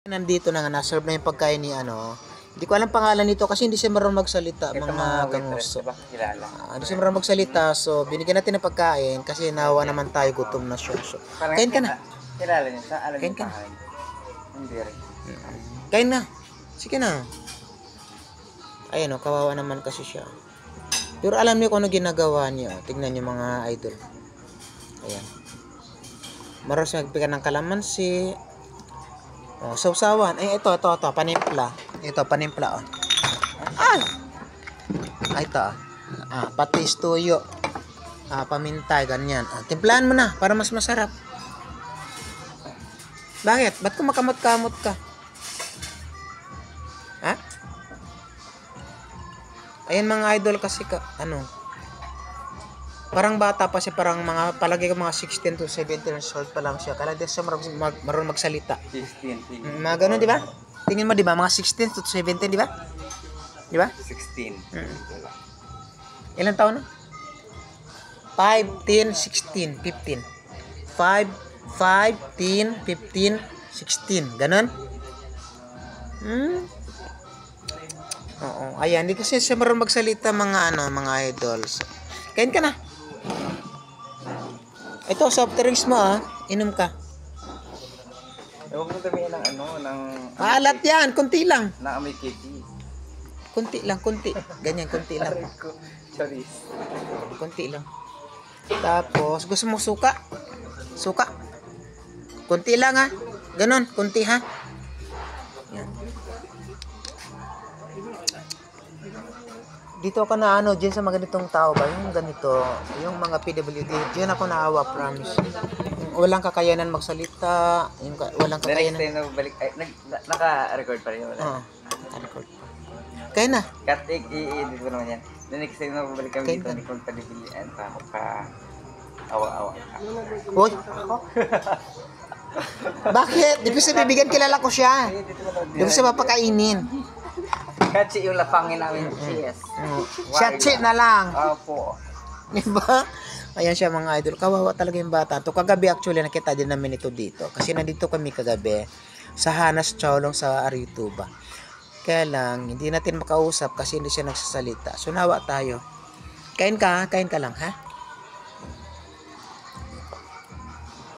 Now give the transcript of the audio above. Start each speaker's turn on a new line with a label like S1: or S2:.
S1: Nandito na nga, naserve na yung pagkain ni ano. Hindi ko alam pangalan nito kasi hindi siya marunong magsalita,
S2: Ito
S1: mga kanguso.
S2: diba? Kilala.
S1: Hindi siya marunong magsalita, so binigyan natin ng pagkain kasi nawa naman tayo, gutom na siya. So, kain ka na.
S2: Kilala niya siya? Alam
S1: Kain
S2: niya
S1: ka na.
S2: pangalan? Hindi rin.
S1: Kain na. Sige na. Ayan o, kawawa naman kasi siya. Pero alam niyo kung ano ginagawa niya. Tignan niyo mga idol. Ayan. Maros magpika ng kalamansi. Oh, sausawan. Ay, ito, panimpla. Ito, panimpla, oh. Ay! Ay, ito, patis, tuyo. Pamintay, ganyan. Timplahan mo na, para mas masarap. Bakit? Ba't kumakamot-kamot ka? Ha? Ayan mga idol kasi parang bata pa siya, parang palagi ka mga 16 to 17 years old pa lang siya. Kaya di siya marunong magsalita.
S2: 16.
S1: Mga ganun, di ba? Tingin mo, di ba? Mga 16 to 17, di ba? Di ba?
S2: 16.
S1: Ilang taon na? 5, 10, 16, 15. 5, 10, 15, 16. Ganun? Oo. Ayan, di kasi siya marunong magsalita mga mga idols. Kain ka na. Ito, soft drinks mo, inom ka.
S2: Huwag mo damihan ng ng...
S1: Maalat yan, kunti lang.
S2: Na amoy kitty.
S1: Kunti lang, kunti. Ganyan, kunti lang.
S2: Charis.
S1: Kunti lang. Tapos, gusto mo suka? Suka. Kunti lang, ha. Ganon, kunti, ha. Yan. Dito ako na dyan sa mga ganitong tao ba, yung ganito, yung mga PWD, dyan ako naawa, promise. Yung walang kakayanan magsalita, yung walang kakayanan.
S2: The next time na balik, naka-record pa rin wala.
S1: Record. Kaya na.
S2: Cut, i-edit ko naman yan. The next time na babalik kami dito, hindi ko palibilian pa ako pa awa-awa ka.
S1: Hoy! Bakit? Di ba sa bibigyan kilala ko siya? Di ba sa papakainin?
S2: Katsi yung lapangin namin, cheers.
S1: Shatsi na lang.
S2: Opo.
S1: Diba? Ayan siya mga idol. Kawawa talaga yung bata. To kagabi actually nakita din namin ito dito. Kasi nandito kami kagabi sa Hanas Chowlong sa Arituba. Kaya lang, hindi natin makausap kasi hindi siya nagsasalita. So nawa tayo. Kain ka lang, ha?